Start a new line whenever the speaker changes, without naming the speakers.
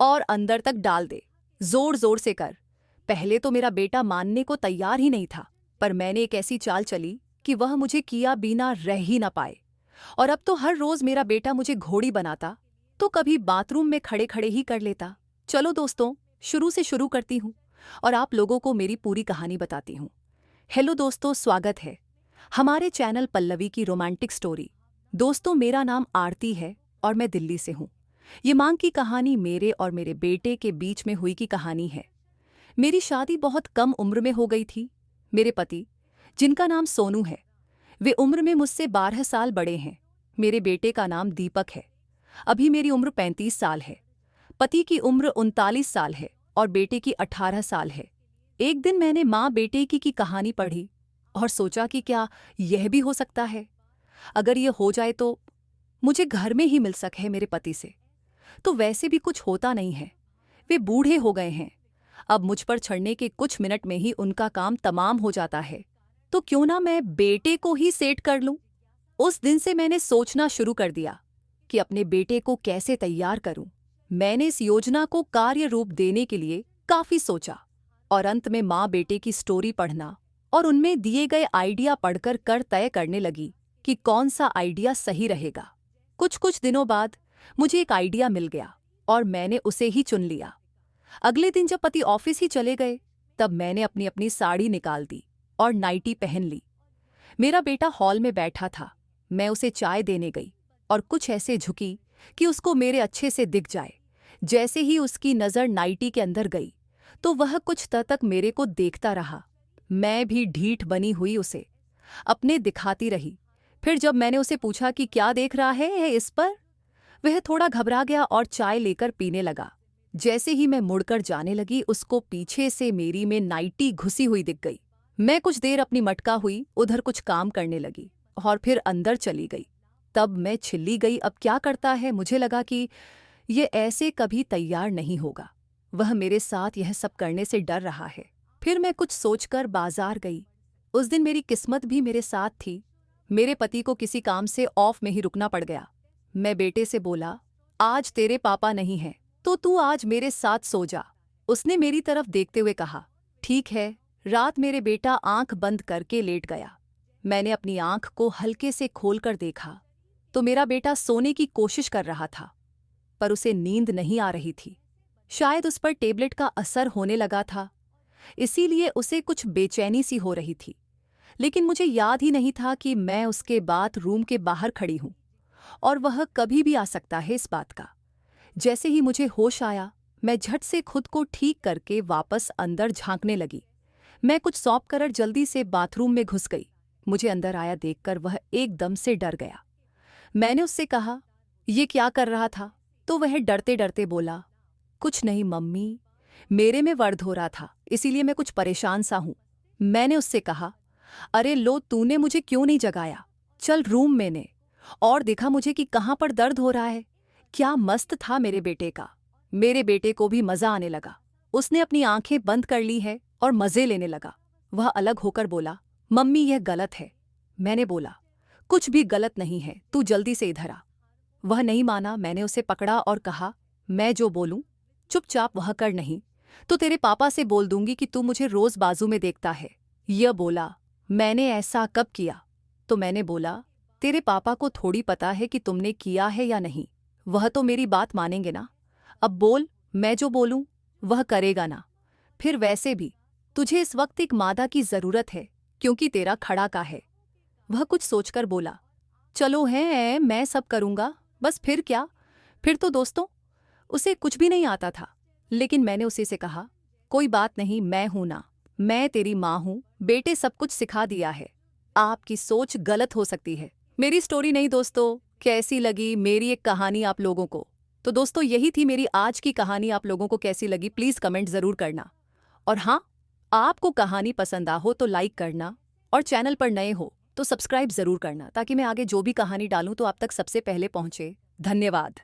और अंदर तक डाल दे। जोर जोर से कर। पहले तो मेरा बेटा मानने को तैयार ही नहीं था, पर मैंने एक ऐसी चाल चली कि वह मुझे किया बिना रह ही न पाए। और अब तो हर रोज मेरा बेटा मुझे घोड़ी बनाता, तो कभी बाथरूम में खड़े खड़े ही कर लेता। चलो दोस्तों, शुरू से शुरू करती हूँ और आप लोगों को मेरी पूरी कहानी बताती हूँ। हेलो दोस्तों, स्वागत है हमारे चैनल पल्लवी की रोमांटिक स्टोरी। दोस्तों, मेरा नाम आरती है और मैं दिल्ली से हूँ। ये मांग की कहानी मेरे और मेरे बेटे के बीच में हुई की कहानी है। मेरी शादी बहुत कम उम्र में हो गई थी। मेरे पति, जिनका नाम सोनू है, वे उम्र में मुझसे 12 साल बड़े हैं। मेरे बेटे का नाम दीपक है। अभी मेरी उम्र 35 साल है। पति की उम्र 39 साल है और बेटे की 18 साल है। एक दिन मैंने माँ बेटे की कहानी पढ़ी और सोचा कि क्या यह भी हो सकता है। अगर यह हो जाए तो मुझे घर में ही मिल सके मेरे पति से। तो वैसे भी कुछ होता नहीं है, वे बूढ़े हो गए हैं। अब मुझ पर चढ़ने के कुछ मिनट में ही उनका काम तमाम हो जाता है, तो क्यों ना मैं बेटे को ही सेट कर लूं। उस दिन से मैंने सोचना शुरू कर दिया कि अपने बेटे को कैसे तैयार करूं। मैंने इस योजना को कार्य रूप देने के लिए काफी सोचा और अंत में माँ बेटे की स्टोरी पढ़ना और उनमें दिए गए आइडिया पढ़कर कर तय करने लगी कि कौन सा आइडिया सही रहेगा। कुछ कुछ दिनों बाद मुझे एक आइडिया मिल गया और मैंने उसे ही चुन लिया। अगले दिन जब पति ऑफिस ही चले गए, तब मैंने अपनी अपनी साड़ी निकाल दी और नाइटी पहन ली। मेरा बेटा हॉल में बैठा था। मैं उसे चाय देने गई और कुछ ऐसे झुकी कि उसको मेरे अच्छे से दिख जाए। जैसे ही उसकी नज़र नाइटी के अंदर गई, तो वह कुछ तक मेरे को देखता रहा। मैं भी ढीठ बनी हुई उसे अपने दिखाती रही। फिर जब मैंने उसे पूछा कि क्या देख रहा है इस पर, वह थोड़ा घबरा गया और चाय लेकर पीने लगा। जैसे ही मैं मुड़कर जाने लगी, उसको पीछे से मेरी में नाइटी घुसी हुई दिख गई। मैं कुछ देर अपनी मटका हुई उधर कुछ काम करने लगी और फिर अंदर चली गई। तब मैं छिल्ली गई, अब क्या करता है। मुझे लगा कि ये ऐसे कभी तैयार नहीं होगा, वह मेरे साथ यह सब करने से डर रहा है। फिर मैं कुछ सोचकर बाजार गई। उस दिन मेरी किस्मत भी मेरे साथ थी। मेरे पति को किसी काम से ऑफ में ही रुकना पड़ गया। मैं बेटे से बोला, आज तेरे पापा नहीं हैं, तो तू आज मेरे साथ सो जा। उसने मेरी तरफ देखते हुए कहा, ठीक है। रात मेरे बेटा आंख बंद करके लेट गया। मैंने अपनी आंख को हल्के से खोलकर देखा तो मेरा बेटा सोने की कोशिश कर रहा था, पर उसे नींद नहीं आ रही थी। शायद उस पर टेबलेट का असर होने लगा था, इसीलिए उसे कुछ बेचैनी सी हो रही थी। लेकिन मुझे याद ही नहीं था कि मैं उसके बाथ रूम के बाहर खड़ी हूं और वह कभी भी आ सकता है इस बात का। जैसे ही मुझे होश आया, मैं झट से खुद को ठीक करके वापस अंदर झांकने लगी। मैं कुछ सौंप कर जल्दी से बाथरूम में घुस गई। मुझे अंदर आया देखकर वह एकदम से डर गया। मैंने उससे कहा, ये क्या कर रहा था? तो वह डरते डरते बोला, कुछ नहीं मम्मी, मेरे में वर्द हो रहा था, इसीलिए मैं कुछ परेशान सा हूं। मैंने उससे कहा, अरे लो, तूने मुझे क्यों नहीं जगाया? चल रूम में ने और देखा मुझे कि कहाँ पर दर्द हो रहा है। क्या मस्त था मेरे बेटे का। मेरे बेटे को भी मजा आने लगा। उसने अपनी आंखें बंद कर ली है और मजे लेने लगा। वह अलग होकर बोला, मम्मी यह गलत है। मैंने बोला, कुछ भी गलत नहीं है, तू जल्दी से इधर आ। वह नहीं माना। मैंने उसे पकड़ा और कहा, मैं जो बोलूं चुपचाप वह कर, नहीं तो तेरे पापा से बोल दूंगी कि तू मुझे रोज बाजू में देखता है। यह बोला, मैंने ऐसा कब किया? तो मैंने बोला, तेरे पापा को थोड़ी पता है कि तुमने किया है या नहीं। वह तो मेरी बात मानेंगे ना। अब बोल, मैं जो बोलूं वह करेगा ना। फिर वैसे भी तुझे इस वक्त एक मादा की जरूरत है, क्योंकि तेरा खड़ा का है। वह कुछ सोचकर बोला, चलो है, मैं सब करूंगा, बस फिर क्या। फिर तो दोस्तों उसे कुछ भी नहीं आता था। लेकिन मैंने उसी से कहा, कोई बात नहीं, मैं हूं ना, मैं तेरी माँ हूं। बेटे सब कुछ सिखा दिया है। आपकी सोच गलत हो सकती है। मेरी स्टोरी नहीं दोस्तों, कैसी लगी मेरी एक कहानी आप लोगों को? तो दोस्तों यही थी मेरी आज की कहानी। आप लोगों को कैसी लगी प्लीज़ कमेंट ज़रूर करना। और हाँ, आपको कहानी पसंद आ हो तो लाइक करना और चैनल पर नए हो तो सब्सक्राइब ज़रूर करना, ताकि मैं आगे जो भी कहानी डालूं तो आप तक सबसे पहले पहुंचे। धन्यवाद।